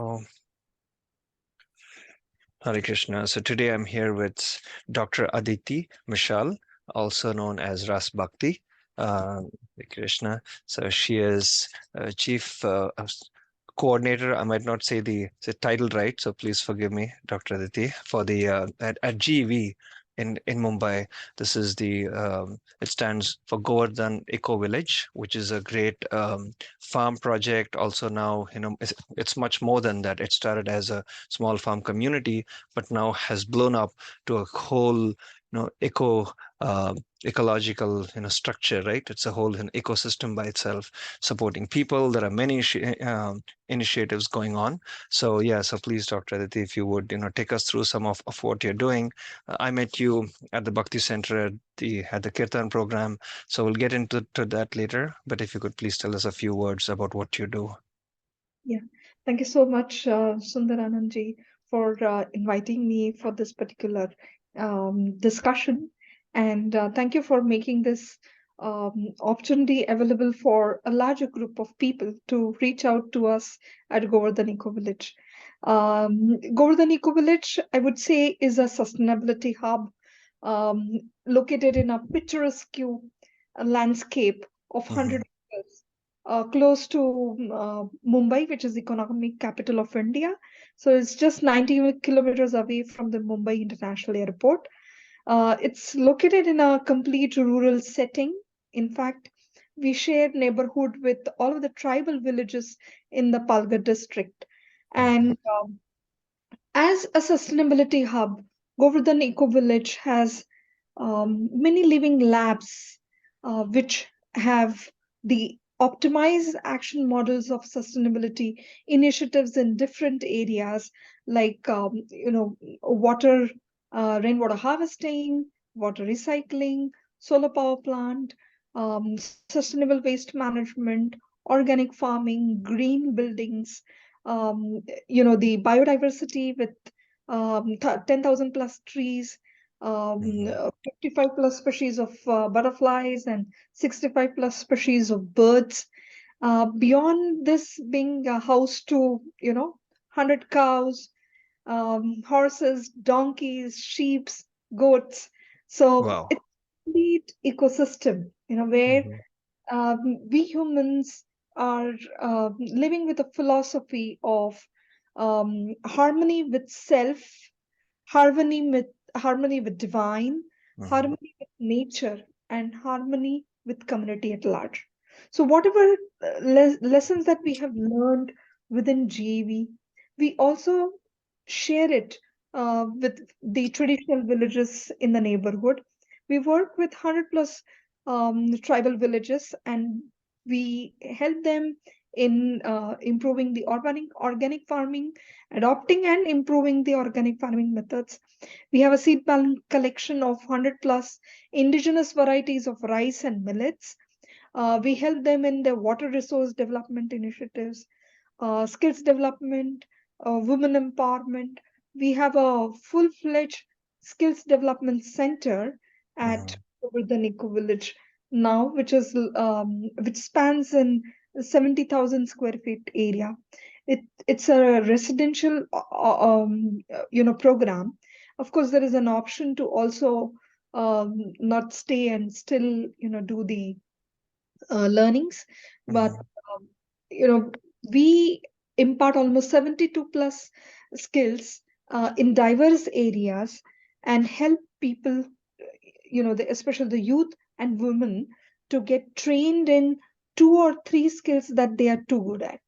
Oh, Hare Krishna. So today I'm here with Dr. Aditi Mishal, also known as Raasbhakti. Hare Krishna. So she is Chief Coordinator. I might not say the title right, so please forgive me, Dr. Aditi, for the at GEV in Mumbai. This is it stands for Govardhan Eco Village, which is a great farm project. Also now, it's much more than that. It started as a small farm community, but now has blown up to a whole, ecological, structure, right? It's a whole ecosystem by itself, supporting people. There are many initiatives going on. So yeah, so please, Dr. Aditi, if you would, take us through some of what you're doing. I met you at the Bhakti Center at the Kirtan program, so we'll get into that later. But if you could please tell us a few words about what you do. Yeah, thank you so much, Sundaranandji, for inviting me for this particular discussion. And thank you for making this opportunity available for a larger group of people to reach out to us at Govardhan Eco Village. Govardhan Eco Village, I would say, is a sustainability hub located in a picturesque landscape of Mhm. 100 acres close to Mumbai, which is the economic capital of India. So it's just 90 kilometers away from the Mumbai International Airport. It's located in a complete rural setting. In fact, we share neighborhood with all of the tribal villages in the Palghar district. Mhm. And as a sustainability hub, Govardhan Eco Village has many living labs which have the optimized action models of sustainability initiatives in different areas like water rainwater harvesting, water recycling, solar power plant, sustainable waste management, organic farming, green buildings, the biodiversity with 10,000 plus trees, Mhm. 55 plus species of butterflies and 65 plus species of birds. Beyond this being a house to, 100 cows, horses, donkeys, sheep, goats. So Wow. it's a complete ecosystem, where Mhm. we humans are living with a philosophy of harmony with self, harmony with harmony with divine, Mhm. harmony with nature, and harmony with community at large. So whatever lessons that we have learned within GEV, we also share it with the traditional villages in the neighborhood. We work with 100 plus tribal villages, and we help them in improving the organic farming, adopting and improving the organic farming methods. We have a seed bank collection of 100 plus indigenous varieties of rice and millets. We help them in their water resource development initiatives, skills development, women empowerment. We have a full-fledged skills development center at Mhm. Govardhan Eco Village now, which spans in 70,000 square feet area. It's a residential program. Of course, there is an option to also not stay and still do the learnings, but Mhm. um, you know we impart almost 72 plus skills in diverse areas and help people, especially the youth and women, to get trained in two or three skills that they are too good at.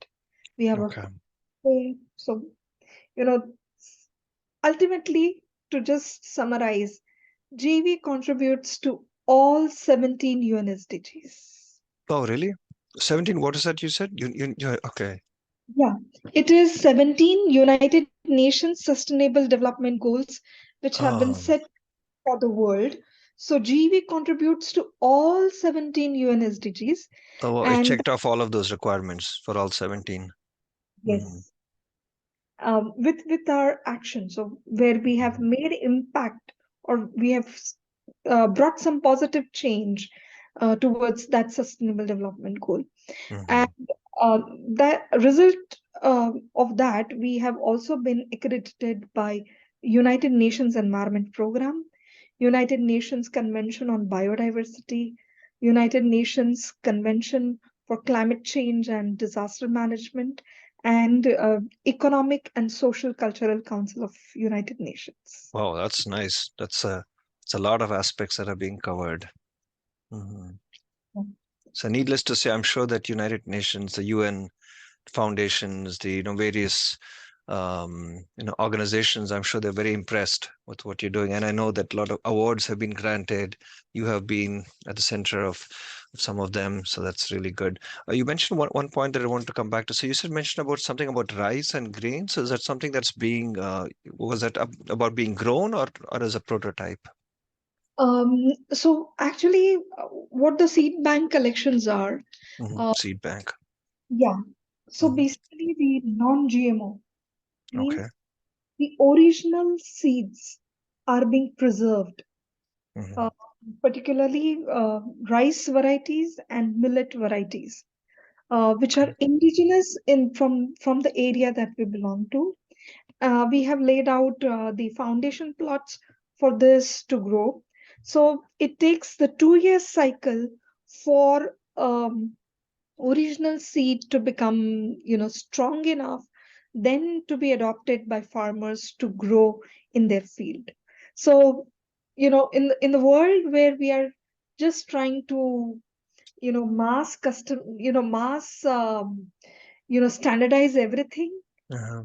We have a Okay. so you know ultimately, to just summarize, GV contributes to all 17 UN SDGs. Oh, really? 17, what is that you said? Okay. Yeah, it is 17 United Nations Sustainable Development Goals which have been Oh, set for the world. So GEV contributes to all 17 UN SDGs. oh, it And checked off all of those requirements for all 17. Mhm. yes, with our action, so where we have Mhm. made impact or we have brought some positive change towards that sustainable development goal. And Mhm. The result of that, we have also been accredited by United Nations Environment Program, United Nations Convention on Biodiversity, United Nations Convention for Climate Change and Disaster Management, and Economic and Social Cultural Council of United Nations. Wow, that's nice. It's a lot of aspects that are being covered. Mhm. So needless to say, I'm sure that United Nations, the UN foundations, the various organizations, I'm sure they're very impressed with what you're doing. And I know that a lot of awards have been granted. You have been at the center of some of them, so that's really good. You mentioned one point that I want to come back to. So you said mentioned about something about rice and grains. Is that something that's being was that about being grown, or as a prototype? So actually, what the seed bank collections are, uh, Seed bank. yeah. So Hmm. basically, the non-GMO Okay. means the original seeds are being preserved, uh, Hmm. particularly rice varieties and millet varieties, which are Okay. indigenous in from the area that we belong to. We have laid out the foundation plots for this to grow. So it takes the 2 year cycle for original seed to become, strong enough, then to be adopted by farmers to grow in their field. So, in the world where we are just trying to, mass custom, mass, standardize everything. Uh-huh.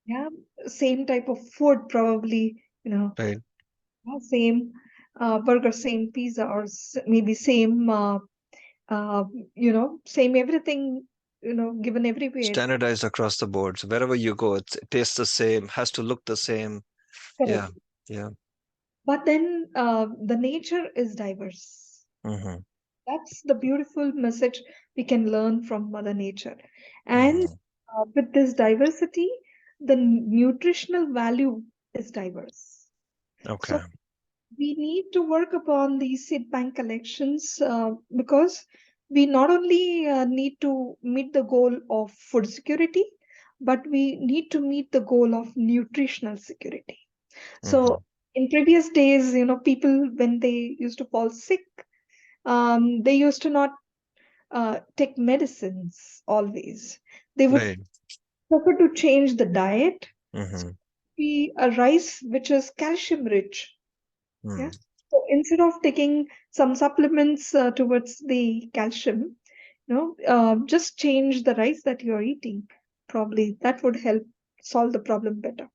Yeah, same type of food probably, Right. same burger, same pizza, or maybe same, uh, same everything, given everywhere. Standardized across the board. So wherever you go, it tastes the same, has to look the same. Yeah. Correct. Yeah. But then the nature is diverse. Hmm. That's the beautiful message we can learn from Mother Nature. And Hmm. with this diversity, the nutritional value is diverse. So Okay. we need to work upon these seed bank collections because we not only need to meet the goal of food security, but we need to meet the goal of nutritional security. Hmm. So in previous days, people when they used to fall sick, they used to not take medicines always. They would Right. prefer to change the diet, Hmm. be a rice which is calcium rich. Hmm. Yeah. So instead of taking some supplements towards the calcium, just change the rice that you're eating. Probably that would help solve the problem better.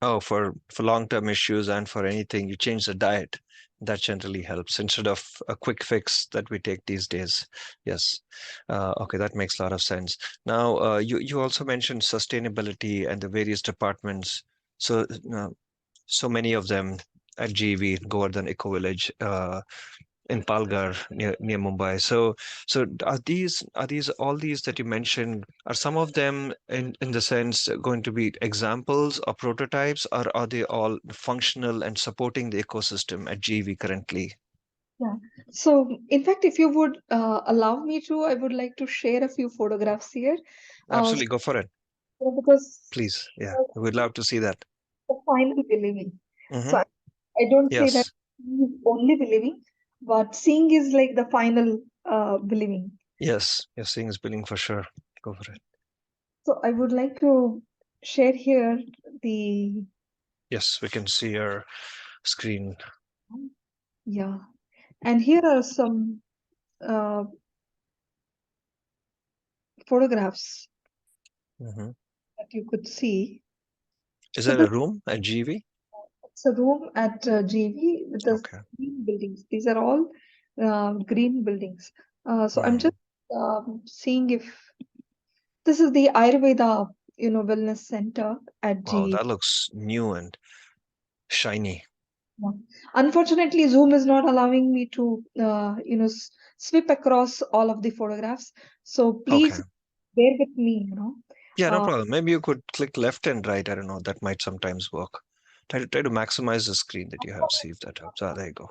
Oh, for long-term issues and for anything, you change the diet. That generally helps instead of a quick fix that we take these days. Yes. Okay, that makes a lot of sense. Now, you also mentioned sustainability and the various departments. So, so many of them at GEV, Govardhan Eco Village, in Palghar near Mumbai. So are these all these that you mentioned, are some of them in the sense going to be examples or prototypes, or are they all functional and supporting the ecosystem at GV currently? Yeah. So, in fact, if you would allow me to, I would like to share a few photographs here. Uh, Absolutely, go for it, because please. Yeah, uh, we'd love to see that. the final believing. So, Hmm. I don't say that Yes, only believing, but seeing is like the final believing. yes, you're seeing is billing for sure. Go for it. So, I would like to share here the, Yes, we can see your screen. yeah, and here are some uh, photographs Hmm. that you could see. Is So, that a room at GV? it's a room at GV with the Okay. green buildings. These are all green buildings. So I'm Hmm. just seeing if this is the Ayurveda, wellness center at Wow, GV. that looks new and shiny. Yeah. Unfortunately, Zoom is not allowing me to, sweep across all of the photographs. So Okay. please bear with me. Yeah, no Uh, problem. Maybe you could click left and right. I don't know. That might sometimes work. Try to maximize the screen that you have. See if that helps. Ah, there you go.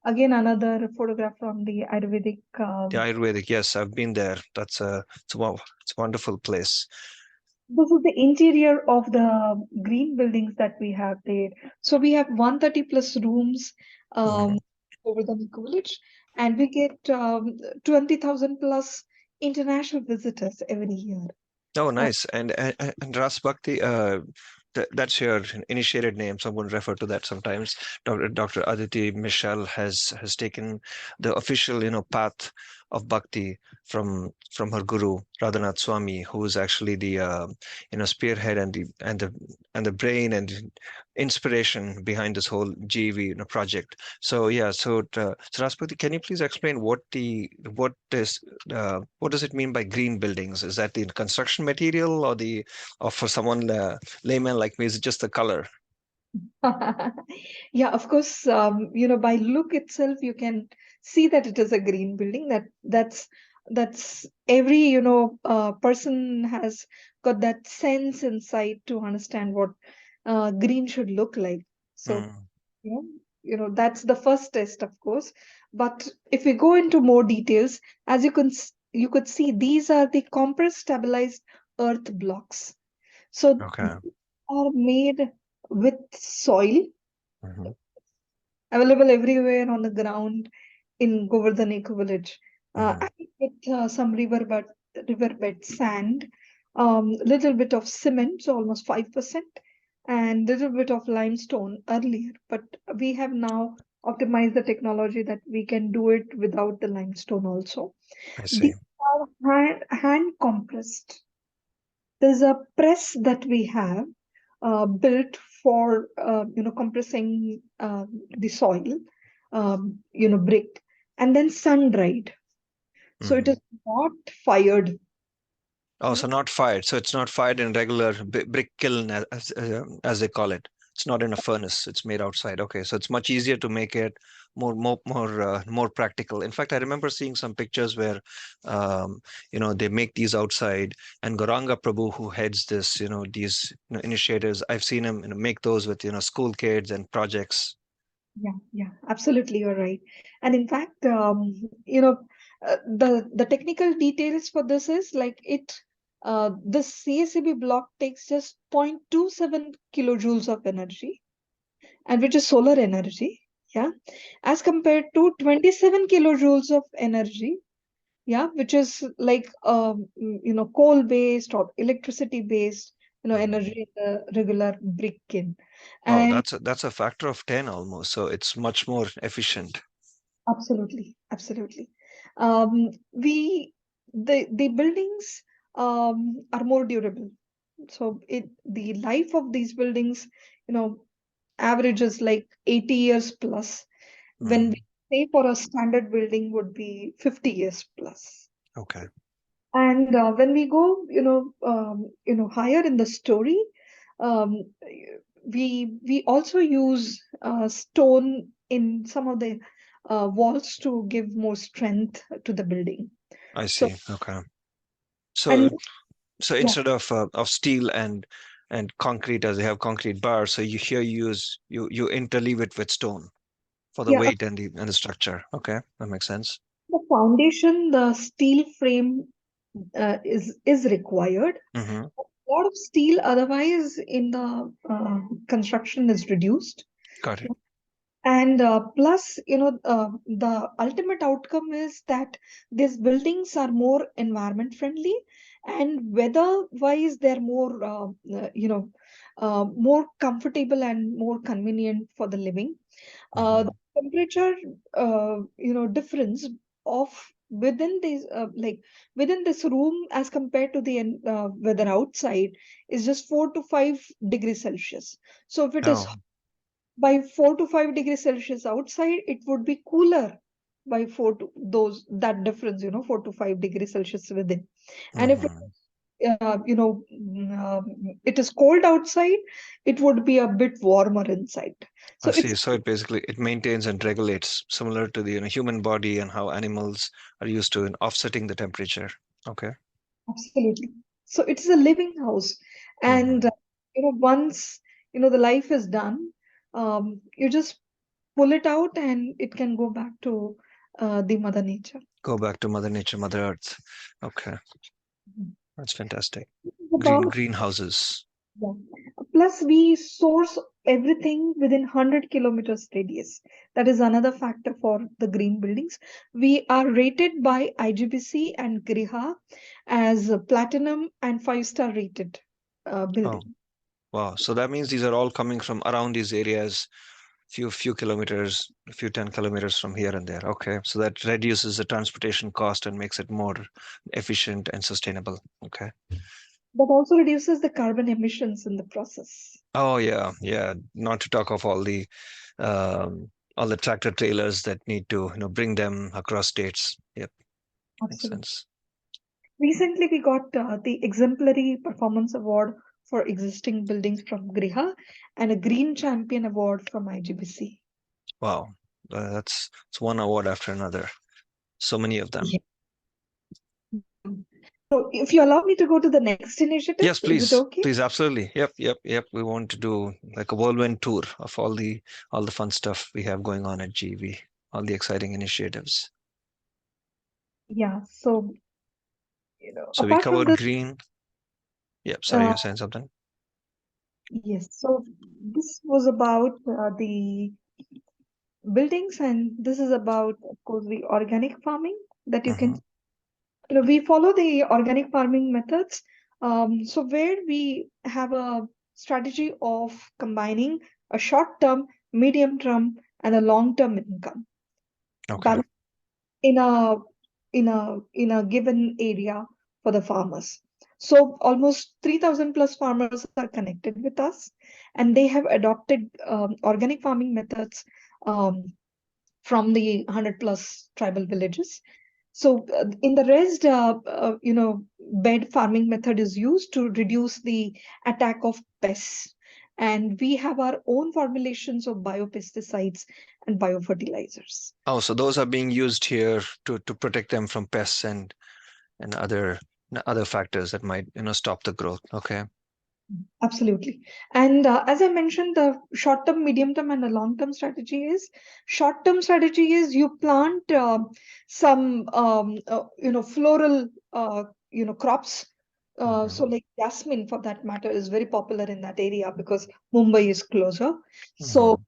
Again, another photograph from the Ayurvedic. The Ayurvedic, yes, I've been there. It's a wonderful place. This is the interior of the green buildings that we have there. So we have 130 plus rooms Mhm. over the Eco Village, and we get 20,000 plus international visitors every year. Oh, Uh, nice. And Raasbhakti, that's your initiated name. Someone refer to that sometimes. Dr. Aditi Mishal has taken the official, path of bhakti from her guru Radhanath Swami, who is actually the spearhead and the brain and inspiration behind this whole GEV project. So yeah, so Raspati, can you please explain what does it mean by green buildings? Is that the construction material or for someone layman like me, is it just the color? Yeah, of course, by look itself, you can see that it is a green building. That's every, person has got that sense inside to understand what green should look like. So, Mm, you know, that's the first test, of course. But if we go into more details, as you could see, these are the compressed stabilized earth blocks. So okay. these are made with soil Hmm. available everywhere on the ground in Govardhan Eco Village. Hmm. I get some riverbed sand, little bit of cement, so almost 5%, and little bit of limestone earlier. But we have now optimized the technology that we can do it without the limestone also. I see. These are hand compressed. There's a press that we have built for compressing the soil, brick, and then sun dried. So it Hmm. is not fired. Oh, Yeah, so not fired. So it's not fired in regular brick kiln, as they call it. It's not in a furnace. It's made outside. Okay, so it's much easier to make it more practical. In fact, I remember seeing some pictures where, they make these outside, and Goranga Prabhu, who heads this, these initiatives, I've seen him, make those with school kids and projects. yeah, absolutely, you're right. And in fact, the technical details for this is like the CSAB block takes just 0.27 kilojoules of energy, and which is solar energy, yeah, as compared to 27 kilojoules of energy, yeah, which is like coal based or electricity based, Mhm. energy in the regular brick kiln. Oh, And that's a factor of 10 almost. So it's much more efficient. absolutely, absolutely, we the buildings are more durable. So the life of these buildings, you know averages like 80 years plus, when we Mm, say for a standard building would be 50 years plus. okay. And when we go, higher in the story, um, we also use stone in some of the walls to give more strength to the building. I So, see. Okay. and So so yeah, instead of steel and concrete, as they have concrete bars, so you interleave it with stone for the yeah, weight and the structure. Okay, that makes sense. the foundation, the steel frame is required. Mm-hmm. A lot of steel, otherwise, in the construction is reduced. Got it. And plus, the ultimate outcome is that these buildings are more environment friendly, and weather-wise, they're more comfortable and more convenient for the living. The Mm-hmm. temperature, difference of within this, within this room as compared to the weather outside is just 4 to 5 degrees Celsius. So if it is Oh. by 4 to 5 degrees Celsius outside, it would be cooler by that difference, 4 to 5 degrees Celsius within. And if Mm-hmm. it is cold outside, it would be a bit warmer inside. So I it's see. So it maintains and regulates, similar to the human body and how animals are used to in offsetting the temperature. Okay. absolutely, so it's a living house. And Mm-hmm. once the life is done, you just pull it out and it can go back to the mother nature. Go back to Mother Nature, Mother Earth. Okay, Mhm. that's fantastic. About Greenhouses. yeah. Plus, we source everything within 100 kilometers radius. That is another factor for the green buildings. We are rated by IGBC and Griha as a platinum and five-star rated Oh, building. wow. So that means these are all coming from around these areas, few kilometers, a few 10 kilometers from here and there. Okay, so that reduces the transportation cost and makes it more efficient and sustainable. Okay. But also reduces the carbon emissions in the process. Oh yeah, yeah. Not to talk of all the tractor trailers that need to, bring them across states. Yep, makes Absolutely. sense. Recently, we got the Exemplary Performance Award for existing buildings from Griha and a Green Champion Award from IGBC. Wow, that's it's one award after another. So many of them. Yeah. So, if you allow me to go to the next initiative, Yes, is it please, okay? please, absolutely. Yep, yep, yep. We want to do like a whirlwind tour of all the fun stuff we have going on at GV, all the exciting initiatives. Yeah. So, So we apart from covered this, green. Yep, sorry, uh, you're saying something. yes. So, this was about the buildings, and this is about, of course, the organic farming that you can Mm-hmm. we follow the organic farming methods. So where we have a strategy of combining a short term, medium term, and a long term income Okay. balance in a given area for the farmers. So almost 3,000 plus farmers are connected with us, and they have adopted organic farming methods from the 100 plus tribal villages. So in the raised, bed farming method is used to reduce the attack of pests. And we have our own formulations of biopesticides and biofertilizers. Oh, so those are being used here to protect them from pests and other factors that might, stop the growth. Okay. Absolutely. And as I mentioned, the short term, medium term, and the long term strategy is short term strategy is you plant some, floral, crops. Mm-hmm. So, like jasmine, for that matter, is very popular in that area because Mumbai is closer. So, Mm-hmm.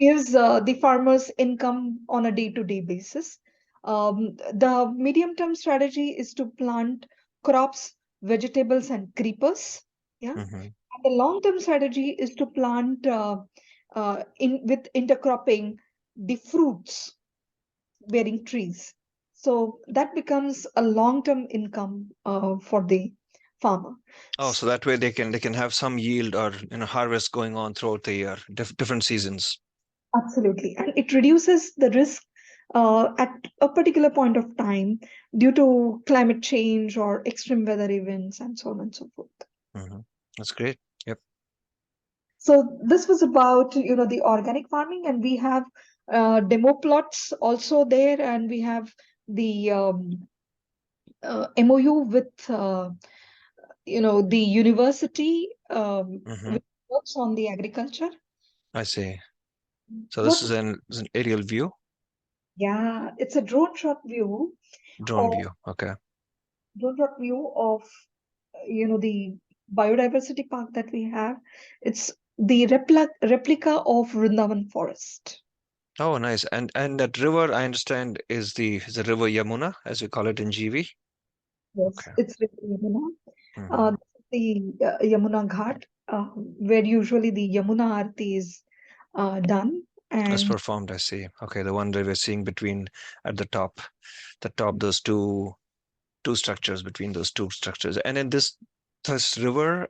gives the farmers income on a day-to-day basis. The medium-term strategy is to plant crops, vegetables, and creepers. Yeah, Mm-hmm. and the long-term strategy is to plant in with intercropping the fruits bearing trees. So that becomes a long-term income for the farmer. Oh, so that way they can have some yield or harvest going on throughout the year, different seasons. Absolutely. And it reduces the risk at a particular point of time due to climate change or extreme weather events and so on and so forth. Mm-hmm. That's great. Yep. So this was about, the organic farming, and we have demo plots also there, and we have the MOU with, the university Mm-hmm. which works on the agriculture. I see. So this What? is an aerial view, Yeah, it's a drone view. Okay. drone shot view of the biodiversity park that we have. It's the replica of Vrindavan forest. Oh, nice. And that river, I understand, is the river Yamuna, as we call it in GV. Yes, Okay. it's with Yamuna. Mm-hmm. The Yamuna Ghat, where usually the Yamuna Aarti is done. As And performed, I see. Okay, the one that we're seeing between at the top, those two structures between those two structures. And in this river,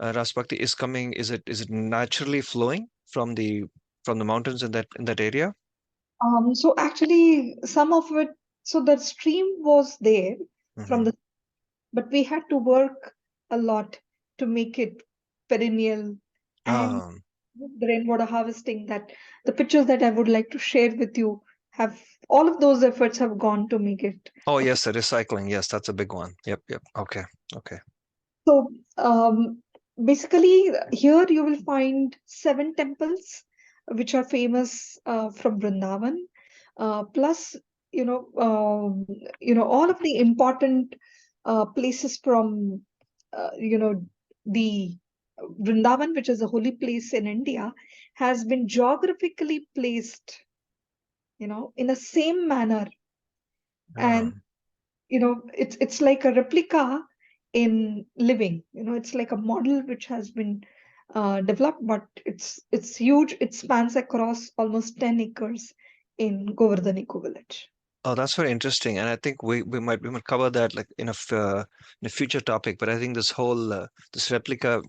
Raasbhakti is coming. Is it naturally flowing from the mountains in that area? so actually, some of it, so the stream was there from Mm-hmm. the, but we had to work a lot to make it perennial and Um, with the rainwater harvesting, that the pictures that I would like to share with you have all of those efforts have gone to make it. oh a- yes, the recycling. Yes, that's a big one. Yep, yep. Okay, okay. So basically, here you will find seven temples which are famous from Vrindavan, plus all of the important places from the Vrindavan, which is a holy place in India, has been geographically placed, in the same manner, Ah, and it's like a replica in living. It's like a model which has been developed, but it's huge. It spans across almost 10 acres in Govardhan Eco Village. oh, that's very interesting, and I think we might cover that like in a future topic. But I think this whole this replica,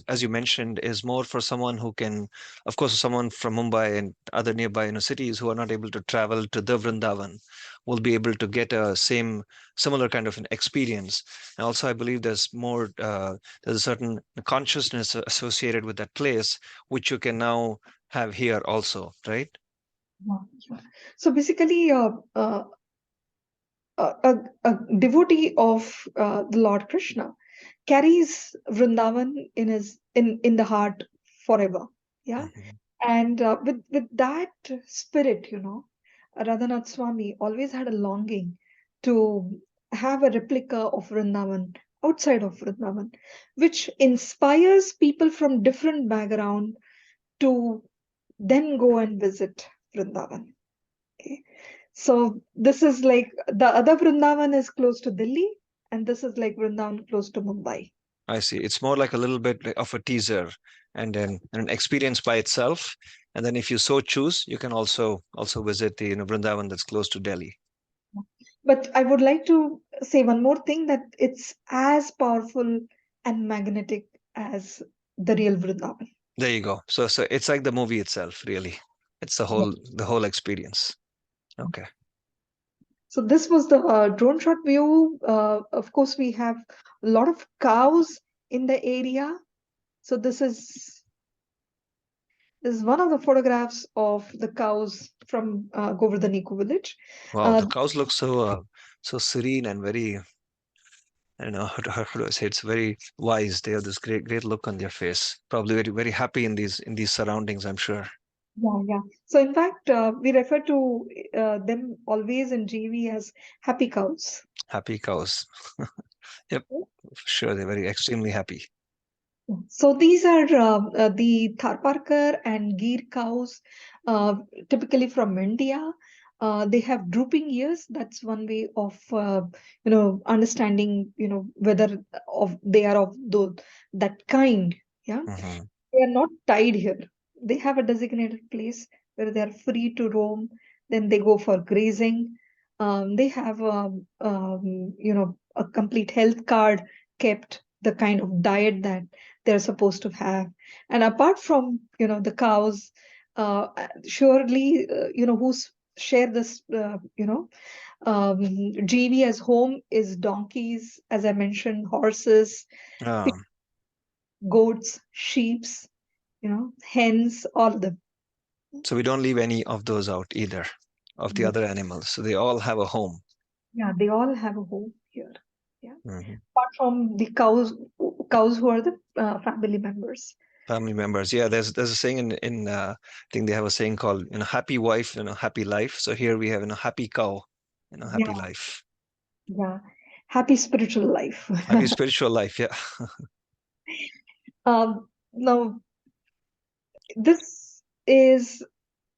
as you mentioned, is more for someone who can, of course, someone from Mumbai and other nearby cities who are not able to travel to the Vrindavan will be able to get a similar kind of an experience. And also, I believe there's a certain consciousness associated with that place, which you can now have here also, right? Yeah, yeah. So basically, a devotee of the Lord Krishna carries Vrindavan in the heart forever. Yeah, Hmm. and with that spirit, Radhanath Swami always had a longing to have a replica of Vrindavan outside of Vrindavan, which inspires people from different background to then go and visit Vrindavan. Okay. So this is like the other Vrindavan is close to Delhi, and this is like Vrindavan close to Mumbai. I see. It's more like a little bit of a teaser and then an experience by itself. And then if you so choose, you can also visit the Vrindavan that's close to Delhi. But I would like to say one more thing, that it's as powerful and magnetic as the real Vrindavan. There you go. So it's like the movie itself, really. It's the whole experience. Okay. So this was the drone shot view. Of course, we have a lot of cows in the area. So this is one of the photographs of the cows from Govardhan Eco Village. Wow, Uh, the cows look so serene and very, I don't know how do I say, it's very wise. They have this great look on their face. Probably very very happy in these surroundings, I'm sure. yeah, yeah. So in fact, we refer to them always in GV as happy cows. Happy cows. Yep, for sure. They're very extremely happy. So these are the Tharparkar and Gir cows, typically from India. They have drooping ears. That's one way of understanding whether they are of that kind. Yeah, Hmm. they are not tied here. They have a designated place where they are free to roam. Then they go for grazing. They have a complete health card kept, the kind of diet that they're supposed to have. And apart from the cows, surely who's share this GV as home is donkeys, as I mentioned, horses, Ah, goats, sheeps, hens, all of them. so we don't leave any of those out either, of the Yeah, other animals. So they all have a home. yeah, they all have a home here. Yeah, Hmm. apart from the cows who are the family members. Family members. Yeah, there's a saying I think they have a saying called, happy wife, happy life. So here we have, happy cow, Yeah, happy life. yeah, happy spiritual life. Happy spiritual life. Yeah. Now, this is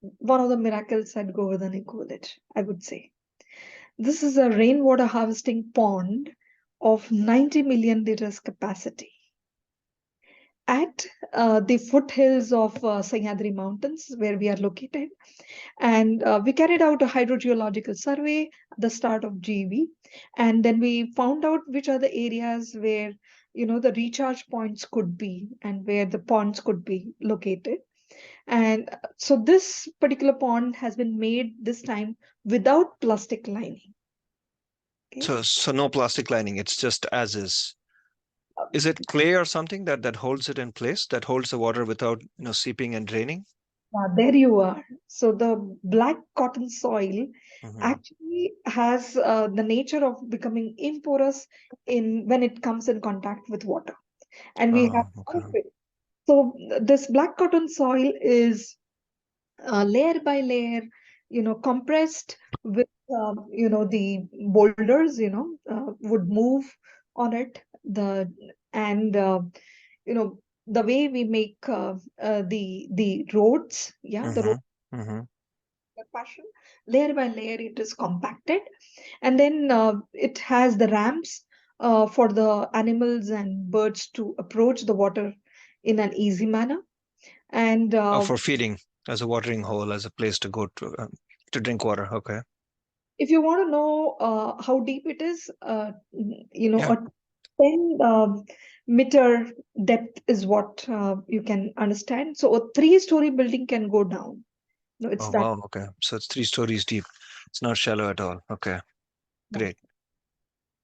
one of the miracles at Govardhan Eco Village, I would say. This is a rainwater harvesting pond of 90 million liters capacity at the foothills of Sahyadri Mountains, where we are located. And we carried out a hydrogeological survey at the start of GEV. And then we found out which are the areas where, the recharge points could be and where the ponds could be located. And so this particular pond has been made this time without plastic lining. Okay. So no plastic lining. It's just as is. Is it clay or something that holds it in place, that holds the water without, seeping and draining? There you are. So the black cotton soil Hmm. actually has the nature of becoming imporous in when it comes in contact with water, and we have Oh, okay. sulfate. So this black cotton soil is layer by layer, compressed with, the boulders, would move on it. And, the way we make the roads, yeah, the road Mm-hmm. Mm-hmm. fashion, layer by layer, it is compacted. And then it has the ramps for the animals and birds to approach the water in an easy manner. And For feeding, as a watering hole, as a place to drink water. Okay. if you want to know how deep it is, Yeah. a 10 meter depth is what you can understand. So a three-story building can go down. No, it's Oh that. wow. Okay. So it's 3 stories deep. It's not shallow at all. Okay. Yeah. Great.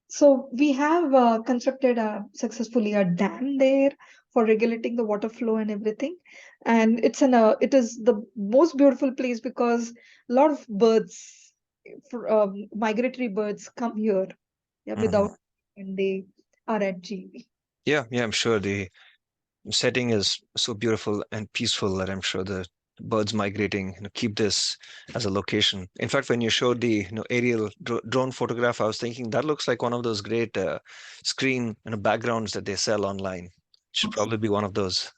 So we have constructed successfully a dam there for regulating the water flow and everything. And it is the most beautiful place because a lot of birds, migratory birds, come here, yeah, Hmm. without, and they are at GV. Yeah. Yeah. I'm sure the setting is so beautiful and peaceful that I'm sure the birds migrating, keep this as a location. In fact, when you showed the aerial drone photograph, I was thinking that looks like one of those great screen backgrounds that they sell online. Should probably be one of those.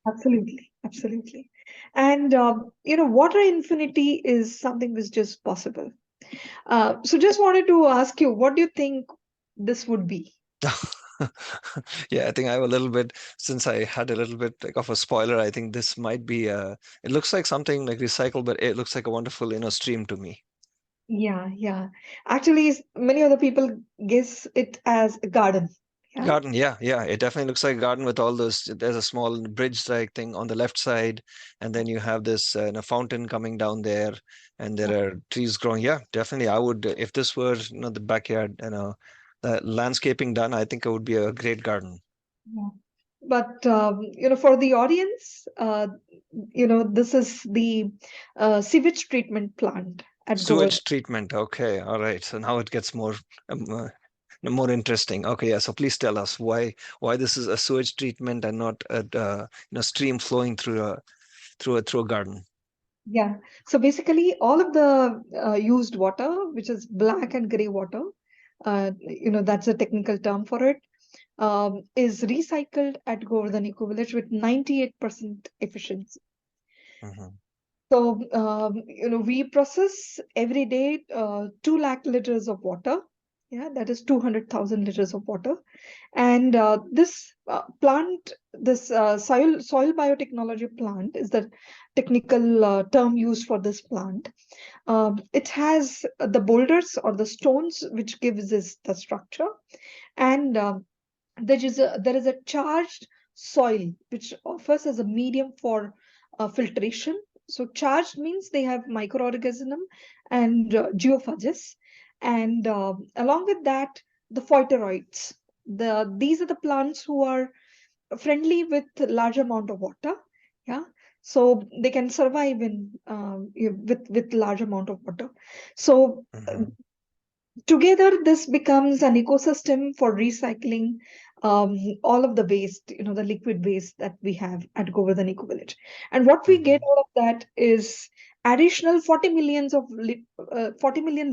Absolutely, absolutely. And water infinity is something which is possible. So just wanted to ask you, what do you think this would be? Yeah, I think I have a little bit, since I had a little bit like of a spoiler, I think this might be it looks like something like recycled, but it looks like a wonderful, stream to me. Yeah, yeah. Actually, many other people guess it as a garden. Yeah, Garden, yeah, yeah. It definitely looks like a garden with all those. There's a small bridge-like thing on the left side, and then you have this fountain coming down there, and yeah, there are trees growing. Yeah, definitely. I would, if this were, the backyard, the landscaping done, I think it would be a great garden. yeah. But for the audience, this is the sewage treatment plant at Govardhan. Sewage treatment. Okay, all right. So now it gets more interesting. Okay, yeah. So please tell us why this is a sewage treatment and not a stream flowing through a garden. Yeah. So basically, all of the used water, which is black and gray water, that's a technical term for it, is recycled at Govardhan Eco Village with 98% efficiency. Hmm. So, we process every day 2 lakh liters of water. Yeah, that is 200,000 liters of water. And this plant, this soil biotechnology plant, is the technical term used for this plant. It has the boulders or the stones which gives this the structure, and there is a charged soil which offers as a medium for filtration. So charged means they have microorganism and geophages, and along with that, the phytoids. These are the plants who are friendly with large amount of water. Yeah, so they can survive in with large amount of water. So Hmm. together, this becomes an ecosystem for recycling all of the waste, the liquid waste that we have at Govardhan Eco Village. And what we get Hmm. out of that is additional 40 million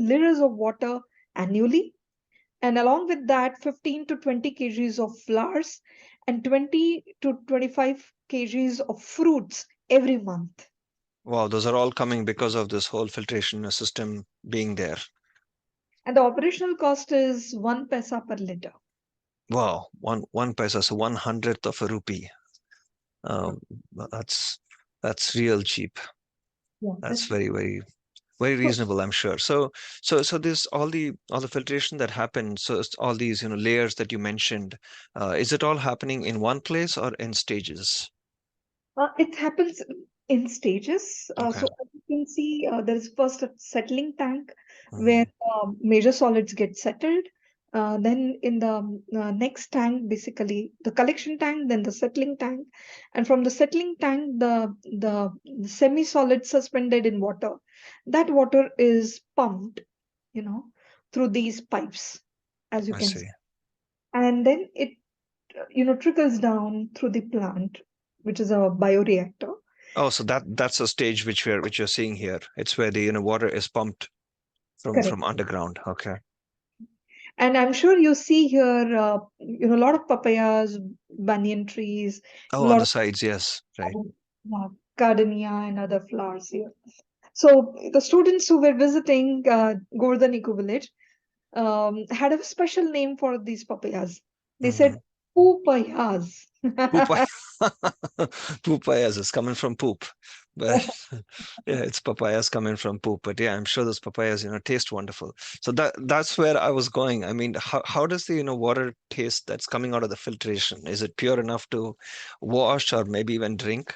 liters of water annually. And along with that, 15 to 20 kgs of flowers and 20 to 25 kgs of fruits every month. Wow, those are all coming because of this whole filtration system being there. And the operational cost is 1 paisa per liter. Wow, one paisa, so 1/100th of a rupee. Yeah, Um, that's real cheap. yeah, That's that's very so. reasonable, I'm sure. So this all the filtration that happens. So it's all these layers that you mentioned. Is it all happening in one place or in stages? It happens in stages. Okay. So as you can see, there is first a settling tank where Hmm. major solids get settled. Then in the next tank, basically the collection tank, then the settling tank, and from the settling tank, the semi-solid suspended in water. That water is pumped, you know, through these pipes, as you I can see, see. and then it trickles down through the plant, which is a bioreactor. Oh, so that's a stage which you're seeing here. It's where the water is pumped Correct. from underground. Okay. And I'm sure you see here, a lot of papayas, banyan trees, a Oh, on lot the of sides, yes, right. gardenia and other flowers here. So the students who were visiting Govardhan Eco Village had a special name for these papayas. They said Hmm. pupayas. Poop. Papayas is coming from poop, but yeah, it's papayas coming from poop. But yeah, I'm sure those papayas, taste wonderful. So that's where I was going. I mean, how does the water taste that's coming out of the filtration? Is it pure enough to wash or maybe even drink?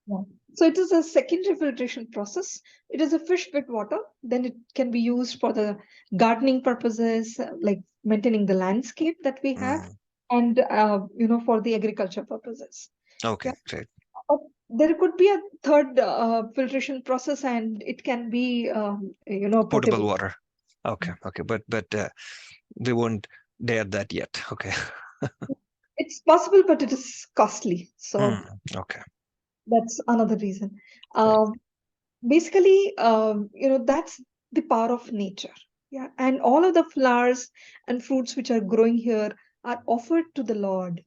Yeah. So it is a secondary filtration process. It is a fish with water. Then it can be used for the gardening purposes, like maintaining the landscape that we have, Mm. and for the agriculture purposes. Okay, Yeah. great. But there could be a third filtration process, and it can be, Potable potable. water. Okay, okay, but they won't dare that yet. Okay. It's possible, but it is costly. Mm, So okay, that's another reason. great. Um, Basically, that's the power of nature. Yeah, and all of the flowers and fruits which are growing here are offered to the Lord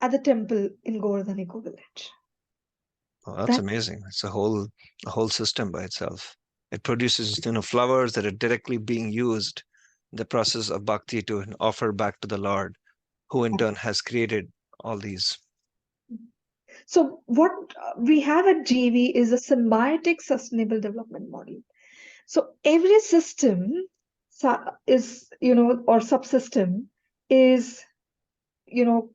at the temple in Govardhan Eco Village. Well, that's That amazing. It's a whole system by itself. It produces, flowers that are directly being used in the process of bhakti to offer back to the Lord, who in turn has created all these. so what we have at GEV is a symbiotic sustainable development model. So every system is, or subsystem is,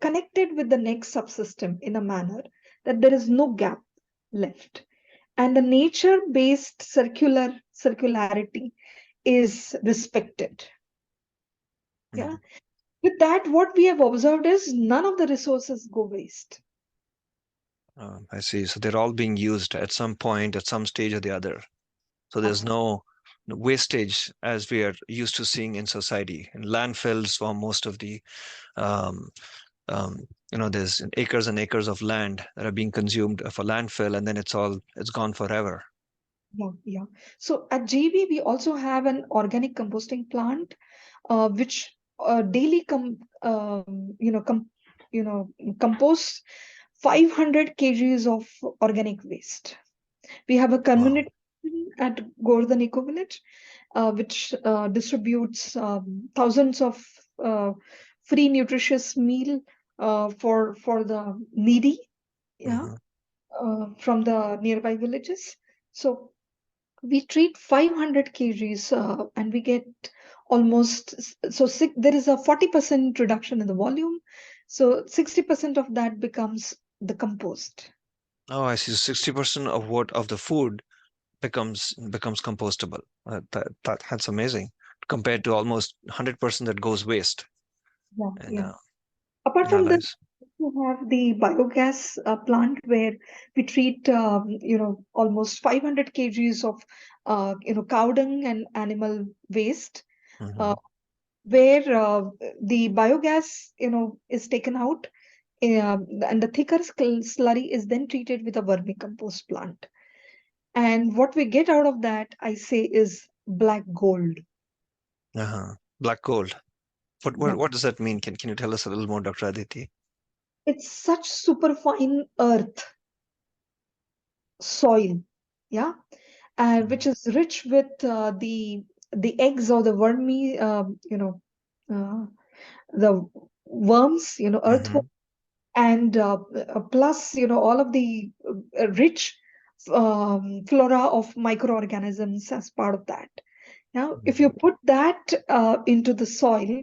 connected with the next subsystem in a manner that there is no gap left. And the nature-based circularity is respected. Yeah. Mhm. With that, what we have observed is none of the resources go waste. I see. So they're all being used at some point, at some stage or the other. So there's Absolutely. no wastage as we are used to seeing in society. In landfills for most of the um, there's acres and acres of land that are being consumed for landfill, and then it's gone forever. Yeah, yeah. So at JB, we also have an organic composting plant, which daily composts 500 kgs of organic waste. We have a Wow. community at Govardhan Eco Village, which distributes thousands of uh, free nutritious meal for the needy, yeah, Hmm. from the nearby villages. So we treat 500 kgs and we get almost there is a 40% reduction in the volume. So 60% of that becomes the compost. Oh, I see. 60% of the food becomes compostable. That's amazing compared to almost 100% that goes waste Yeah, in yeah. uh, Apart in our from this, lives. we have the biogas plant where we treat, almost 500 kgs of, cow dung and animal waste, uh, Hmm. where the biogas, is taken out, and the thicker slurry is then treated with a vermicompost plant. And what we get out of that, I say, is black gold. Uh-huh. Black gold. What, Yeah. what what does that mean? Can you tell us a little more, Dr. Aditi? It's such superfine earth, soil, yeah, which Mhm. is rich with the eggs or the wormy, uh, the worms, earthworms, Mhm. and plus, all of the rich flora of microorganisms as part of that. Now, if you Mhm. put that into the soil,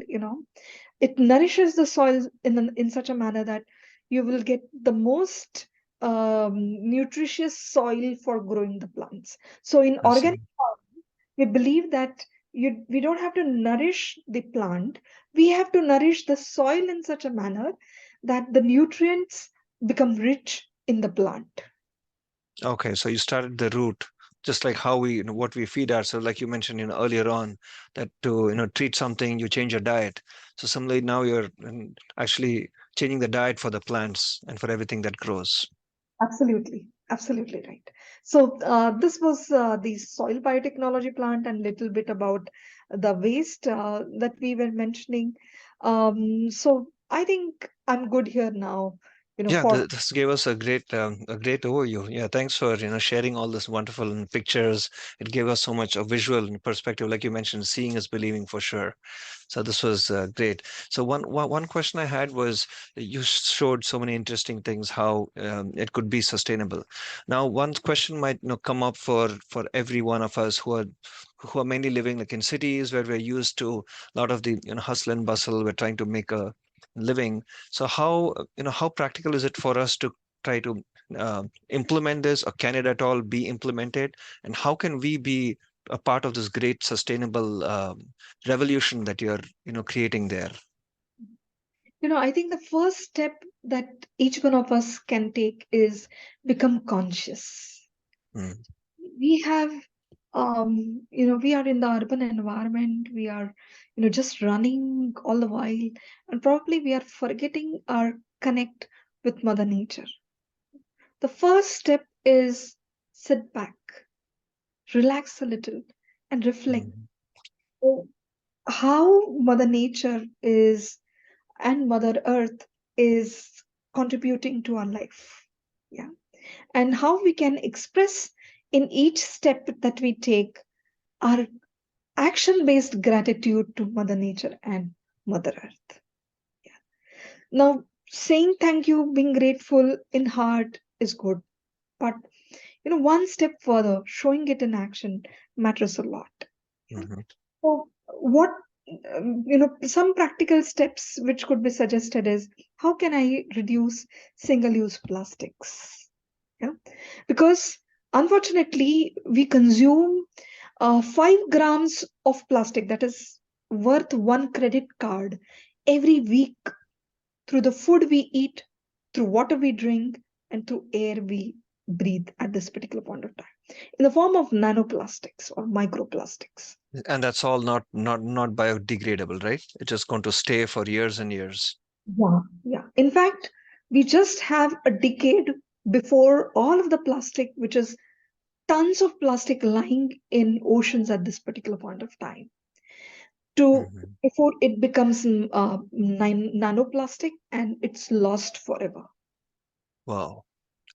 it nourishes the soil in such a manner that you will get the most nutritious soil for growing the plants. So in I organic see. farming, we believe that we don't have to nourish the plant, we have to nourish the soil in such a manner that the nutrients become rich in the plant. Okay, so you started the root, just like how what we feed ourselves, like you mentioned, earlier on, that to, treat something, you change your diet. So similarly, now you're actually changing the diet for the plants and for everything that grows. Absolutely. Absolutely right. So this was the soil biotechnology plant and little bit about the waste that we were mentioning. So I think I'm good here now, Yeah, for this gave us a great overview. Yeah, thanks for sharing all this wonderful pictures. It gave us so much a visual perspective, like you mentioned, seeing is believing for sure. So this was great. So one question I had was you showed so many interesting things how it could be sustainable. Now, one question might come up for every one of us who are mainly living like in cities where we're used to a lot of the hustle and bustle. We're trying to make a living. So how how practical is it for us to try to implement this, or can it at all be implemented? And how can we be a part of this great sustainable revolution that you're creating there? I think the first step that each one of us can take is become conscious. Mm, We have, we are in the urban environment. We are, just running all the while, and probably we are forgetting our connect with Mother Nature. The first step is sit back, relax a little, and reflect mm, on how Mother Nature is and Mother Earth is contributing to our life. Yeah. And how we can express in each step that we take our action based gratitude to Mother Nature and Mother Earth. Yeah. Now, saying thank you, being grateful in heart is good, but one step further, showing it in action matters a lot. Yeah. mhm, So, what some practical steps which could be suggested is how can I reduce single use plastics? Yeah, because unfortunately, we consume 5 grams of plastic that is worth one credit card every week through the food we eat, through water we drink, and through air we breathe at this particular point of time in the form of nanoplastics or microplastics. and that's all not biodegradable, right? It's just going to stay for years and years. Yeah, yeah. In fact, we just have a decade before all of the plastic, which is tons of plastic lying in oceans at this particular point of time, to Mhm. before it becomes nanoplastic and it's lost forever. Wow.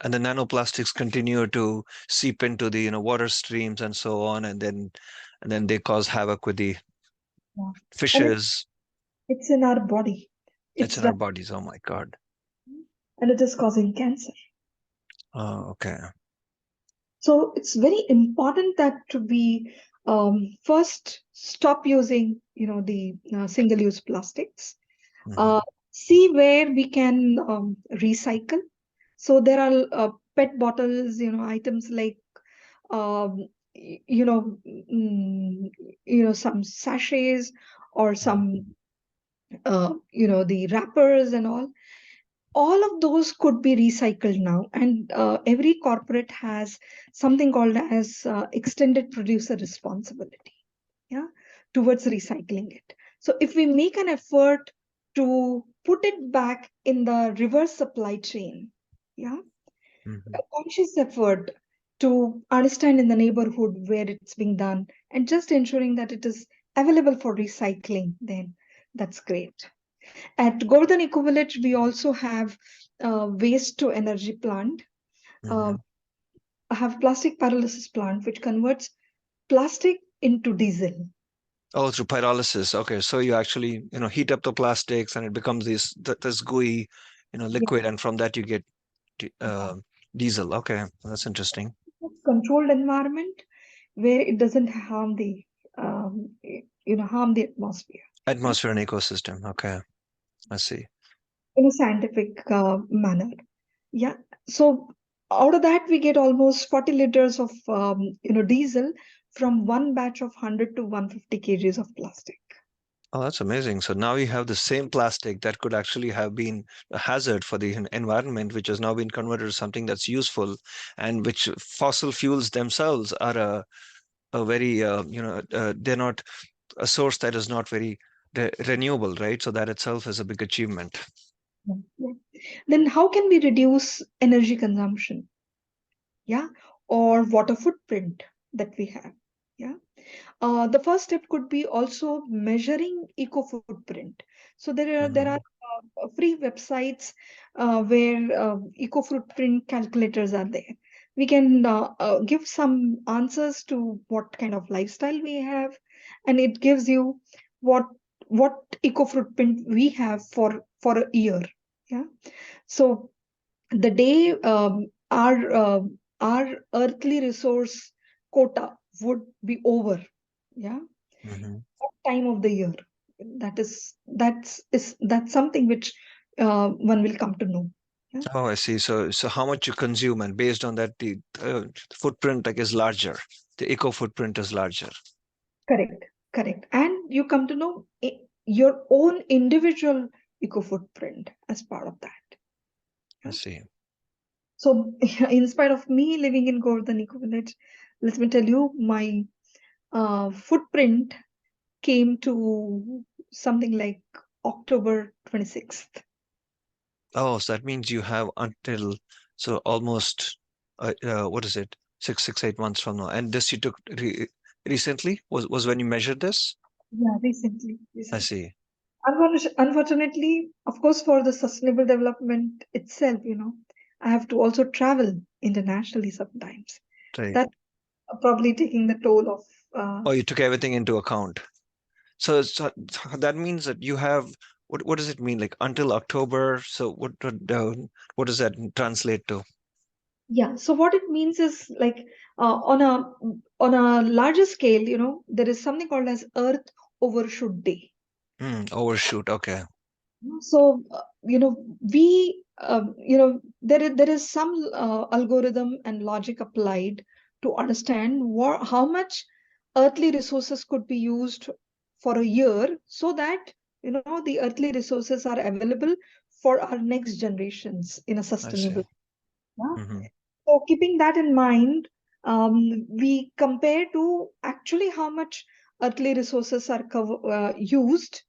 And the nanoplastics continue to seep into the water streams and so on, and then they cause havoc with the Yeah. And fishes. it's in our body. It's It's in our that, bodies. Oh my God. and it is causing cancer. Oh, okay. So it's very important that we first stop using, the single-use plastics. Hmm. Uh, see where we can recycle. So there are PET bottles, items like some sachets or some the wrappers and all of those could be recycled now, and every corporate has something called as extended producer responsibility, yeah, towards recycling it. So if we make an effort to put it back in the reverse supply chain, yeah, a Hmm. conscious effort to understand in the neighborhood where it's being done and just ensuring that it is available for recycling, then that's great. At Govardhan Eco Village, we also have waste to energy plant. Uh, Hmm. I have plastic pyrolysis plant, which converts plastic into diesel. Oh, through pyrolysis. Okay, so you actually heat up the plastics and it becomes this gooey Yeah, liquid, and from that you get diesel. Okay, that's interesting. controlled environment where it doesn't harm the harm the atmosphere. Yeah, Atmosphere and ecosystem. Okay, I see. in a scientific manner. Yeah. So out of that, we get almost 40 liters of diesel from one batch of 100 to 150 kgs of plastic. Oh, that's amazing. So now you have the same plastic that could actually have been a hazard for the environment, which has now been converted to something that's useful, and which fossil fuels themselves are a very, they're not a source that is not very renewable, right? So that itself is a big achievement. Yeah. Yeah. Then how can we reduce energy consumption? yeah, or water footprint that we have. Yeah. The first step could be also measuring eco footprint. So there are Hmm. free websites where eco footprint calculators are there. We can give some answers to what kind of lifestyle we have, and it gives you what what eco footprint we have for a year. Yeah. So the day our earthly resource quota would be over, yeah, Hmm. what time of the year, that's something which one will come to know. Yeah, Oh, I see. So how much you consume, and based on that, the footprint like is larger. The eco footprint is larger. correct, correct, and you come to know your own individual eco footprint as part of that. I Yeah. see. So in spite of me living in Govardhan Eco Village, let me tell you, my footprint came to something like October 26th. Oh, so that means you have until so almost what is it? 8 months from now. And this you took recently was when you measured this? Yeah, recently, I recently. see. Unfortunately, of course, for the sustainable development itself, I have to also travel internationally sometimes. Right. That's probably taking the toll of. Oh, you took everything into account. So that means that you have what does it mean like until October? So what does that translate to? Yeah, so what it means is like on a larger scale, there is something called as Earth Overshoot Day. Overshoot. Okay. So, there is some algorithm and logic applied to understand how much earthly resources could be used for a year so that, the earthly resources are available for our next generations in a I see. sustainable. Yeah. Hmm. So, keeping that in mind, we compare to actually how much earthly resources are used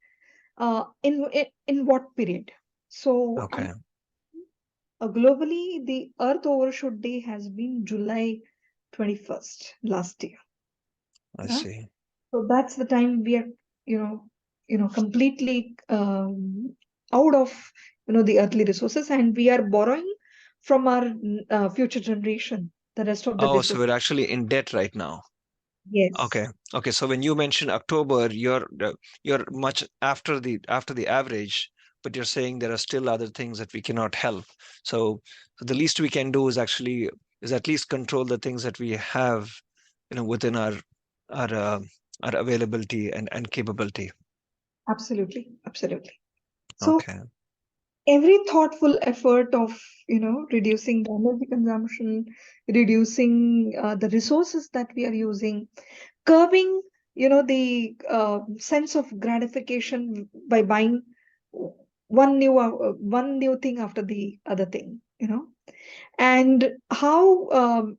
in what period. So, Okay. globally, the Earth Overshoot Day has been July 21st last year. I Yeah. see. So that's the time we are, you know, completely out of the earthly resources, and we are borrowing from our future generation the rest of the Oh, so resources. we're actually in debt right now. Yes, Okay. Okay. So when you mention October, you're much after the average, but you're saying there are still other things that we cannot help. So the least we can do is at least control the things that we have, within our uh, our availability and capability. absolutely, absolutely. So Okay. every thoughtful effort of reducing the energy consumption, reducing the resources that we are using, curbing the sense of gratification by buying one new thing after the other thing, and how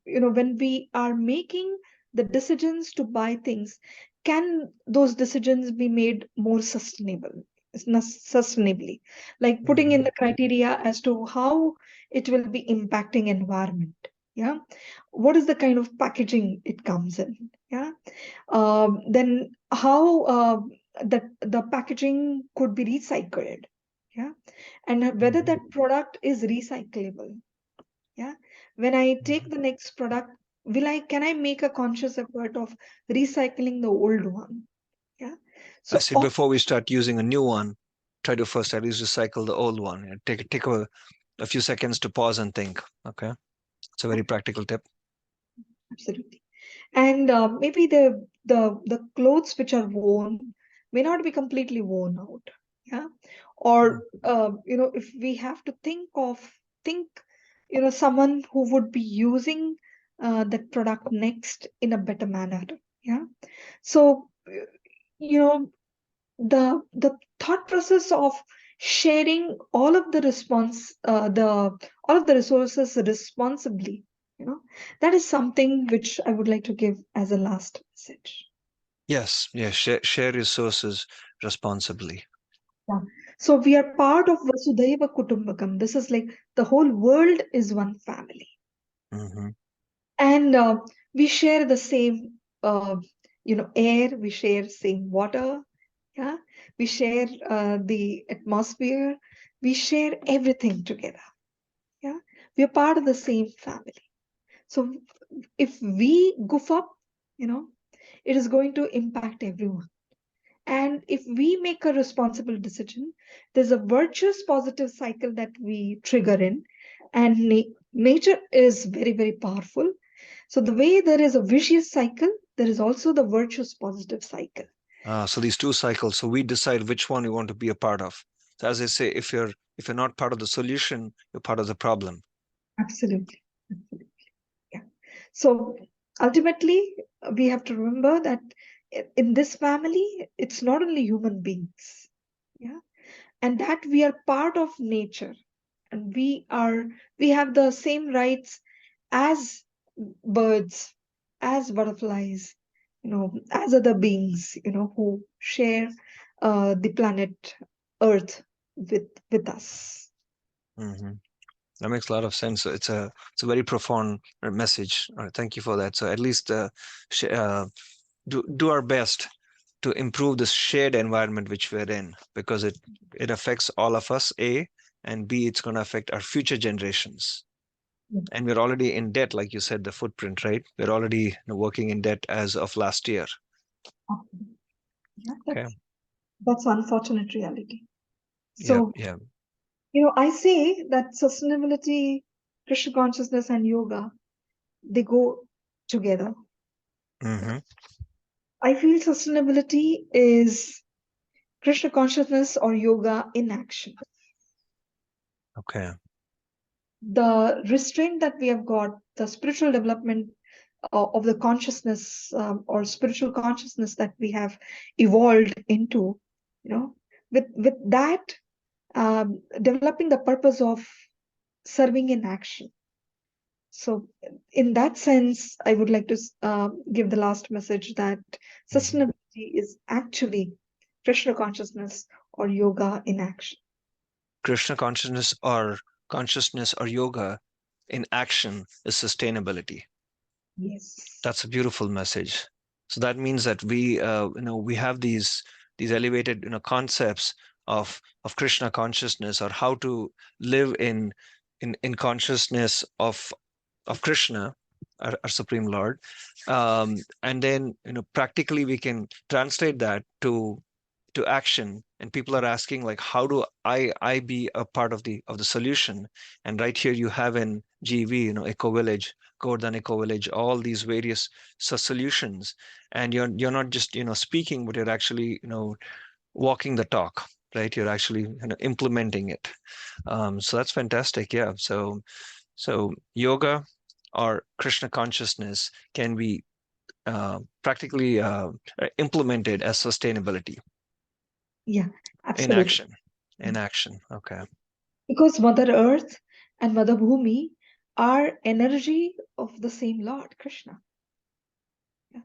when we are making the decisions to buy things, can those decisions be made more sustainable, sustainably, like putting in Hmm. the criteria as to how it will be impacting environment. Yeah, what is the kind of packaging it comes in? Yeah, then how the packaging could be recycled. Yeah, and whether Hmm. that product is recyclable. Yeah, when I take Hmm. the next product, can I make a conscious effort of recycling the old one? Yeah, I so say before we start using a new one, try to first at least recycle the old one. Take a few seconds to pause and think. Okay. It's a very practical tip. absolutely. And maybe the clothes which are worn may not be completely worn out. Yeah, or if we have to think someone who would be using that product next in a better manner. Yeah, so you know the thought process of sharing all of the resources responsibly, that is something which I would like to give as a last message. Yes, yes. Share resources responsibly. Yeah. So we are part of Vasudhaiva Kutumbakam. This is like the whole world is one family. Hmm. And we share the same, air. We share same water. Yeah, we share the atmosphere. We share everything together. Yeah, we are part of the same family. So if we goof up, you know, it is going to impact everyone. And if we make a responsible decision, there's a virtuous positive cycle that we trigger in. And nature is very, very powerful. So the way there is a vicious cycle, there is also the virtuous positive cycle. So these two cycles. So we decide which one we want to be a part of. So as I say, if you're not part of the solution, you're part of the problem. Absolutely. Absolutely. Yeah. So ultimately, we have to remember that in this family, it's not only human beings. Yeah. And that we are part of nature, and we have the same rights as birds, as butterflies, as other beings, who share the planet Earth with us. Hmm. That makes a lot of sense. So it's a very profound message. Thank you for that. So at least do our best to improve this shared environment which we're in, because it affects all of us, A, and B, it's going to affect our future generations. Yeah, And we're already in debt, like you said, the footprint, right? We're already working in debt as of last year. absolutely. Yeah, Okay. that's unfortunate reality. Yeah. So, Yeah. I say that sustainability, Krishna consciousness, and yoga, they go together. Hmm. I feel sustainability is Krishna consciousness or yoga in action. Okay. The restraint that we have got, the spiritual development of the consciousness, or spiritual consciousness that we have evolved into, with that, developing the purpose of serving in action. So, in that sense, I would like to give the last message that Hmm. sustainability is actually Krishna consciousness or yoga in action. Krishna consciousness or yoga in action is sustainability. Yes. That's a beautiful message. So that means that we have these elevated concepts of Krishna consciousness, or how to live in consciousness of Krishna, our Supreme Lord, and then practically we can translate that to action. And people are asking, like, how do I be a part of the solution? And right here you have in GEV, Eco Village, Govardhan Eco Village, all these various solutions. And you're not just speaking, but you're actually walking the talk, right? You're actually implementing it. So that's fantastic. Yeah. So yoga or Krishna consciousness can be practically implemented as sustainability Yeah, in absolutely. action. In action. Okay. Because Mother Earth and Mother Bhumi are energy of the same Lord, Krishna. Yeah.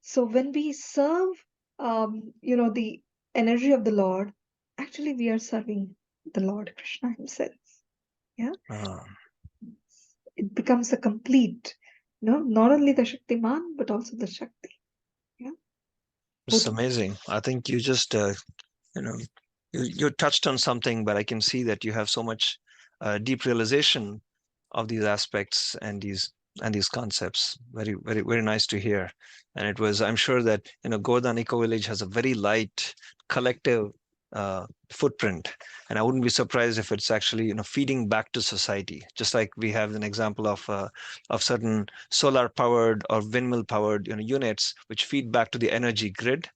So when we serve, the energy of the Lord, actually we are serving the Lord Krishna Himself. Yeah. Uh, It becomes a complete, not only the Shaktiman, but also the Shakti. Yeah. this is Both. amazing. I think you just you know you touched on something, but I can see that you have so much deep realization of these aspects and these concepts. Very, very, very nice to hear. And I'm sure that Govardhan Eco Village has a very light collective footprint, and I wouldn't be surprised if it's actually feeding back to society, just like we have an example of certain solar powered or windmill powered units which feed back to the energy grid.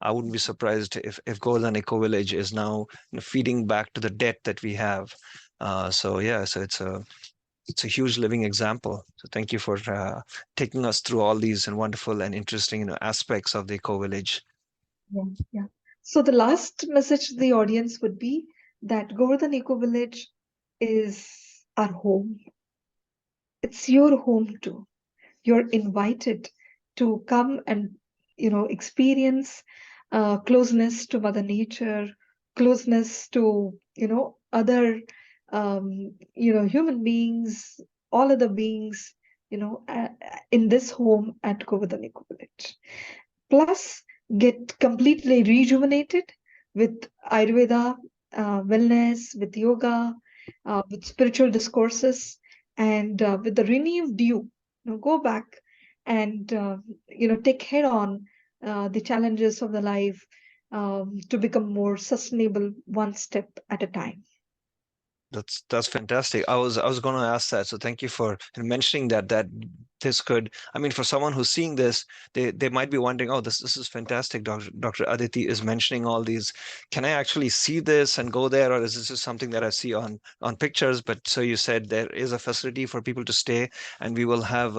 I wouldn't be surprised if Govardhan Eco Village is now feeding back to the debt that we have. So yeah, so it's a huge living example. So thank you for taking us through all these and wonderful and interesting aspects of the Eco Village. Yeah, yeah. So the last message to the audience would be that Govardhan Eco Village is our home. It's your home too. You're invited to come and experience closeness to Mother Nature, closeness to other human beings, all other beings, in this home at Govardhan Eco Village. Plus, get completely rejuvenated with Ayurveda, wellness, with yoga, with spiritual discourses, and with the renewed you. Go back and take head on the challenges of the life to become more sustainable, one step at a time. That's fantastic. I was going to ask that. So thank you for mentioning that this could, I mean, for someone who's seeing this, they might be wondering, oh, this is fantastic. Dr. Aditi is mentioning all these. Can I actually see this and go there, or is this just something that I see on pictures? But so you said there is a facility for people to stay, and we will have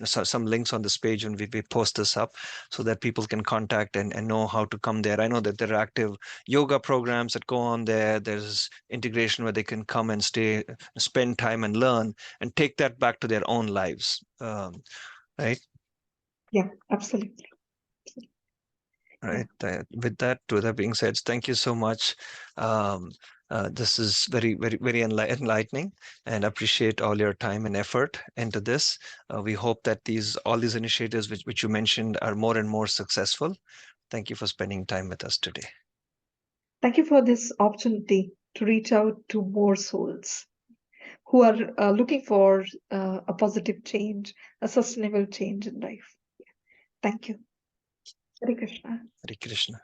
some links on this page, and we post this up so that people can contact and know how to come there. I know that there are active yoga programs that go on there. There's integration where they can come and stay, spend time and learn and take that back to their own lives. Right? Yeah, absolutely. Right. With that being said, thank you so much. Um, this is very, very, very enlightening, and appreciate all your time and effort into this. We hope that all these initiatives which you mentioned are more and more successful. Thank you for spending time with us today. Thank you for this opportunity to reach out to more souls who are looking for a positive change, a sustainable change in life. Thank you. Hare Krishna. Hare Krishna.